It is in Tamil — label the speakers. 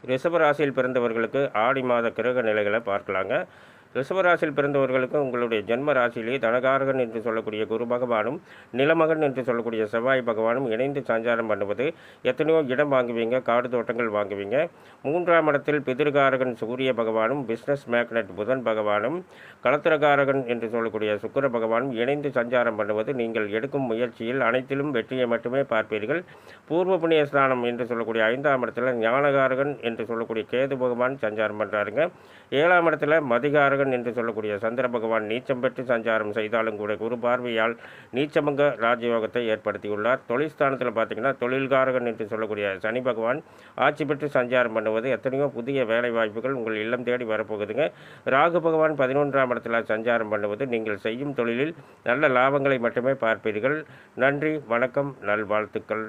Speaker 1: ரிஷப ராசியில் பிறந்தவர்களுக்கு ஆடி மாத கிரக நிலைகளை பார்க்கலாங்க. ரிஷபராசியில் பிறந்தவர்களுக்கு உங்களுடைய ஜென்ம ராசியிலேயே தனகாரகன் என்று சொல்லக்கூடிய குரு பகவானும் நிலமகன் என்று சொல்லக்கூடிய செவ்வாய் பகவானும் இணைந்து சஞ்சாரம் பண்ணுவது எத்தனையோ இடம் வாங்குவீங்க, காடு தோட்டங்கள் வாங்குவீங்க. 3ஆம் இடத்தில் பிதிர்காரகன் சூரிய பகவானும் பிஸ்னஸ் மேக்னட் புதன் பகவானும் களத்திரகாரகன் என்று சொல்லக்கூடிய சுக்கிர பகவானும் இணைந்து சஞ்சாரம் பண்ணுவது நீங்கள் எடுக்கும் முயற்சியில் அனைத்திலும் வெற்றியை மட்டுமே பார்ப்பீர்கள். பூர்வ புண்ணிய ஸ்தானம் என்று சொல்லக்கூடிய 5ஆம் இடத்துல ஞானகாரகன் என்று சொல்லக்கூடிய கேது பகவான் சஞ்சாரம் பண்ணுறாருங்க. 7ஆம் இடத்துல மதிகாரகன் என்று சொல்லக்கூடிய சந்திர பகவான் நீச்சம் பெற்று சஞ்சாரம் செய்தாலும் கூட குரு பார்வையால் நீச்சமங்க ராஜயோகத்தை ஏற்படுத்தியுள்ளார். தொழில் ஸ்தானத்தில் பார்த்தீங்கன்னா தொழில்காரகன் என்று சொல்லக்கூடிய சனி பகவான் ஆட்சி பெற்று சஞ்சாரம் பண்ணுவது எத்தனையோ புதிய வேலை வாய்ப்புகள் உங்கள் இல்லம் தேடி வரப்போகுதுங்க. ராகு பகவான் 11ஆம் இடத்துல சஞ்சாரம் பண்ணுவது நீங்கள் செய்யும் தொழிலில் நல்ல லாபங்களை மட்டுமே பார்ப்பீர்கள். நன்றி, வணக்கம், நல்வாழ்த்துக்கள்.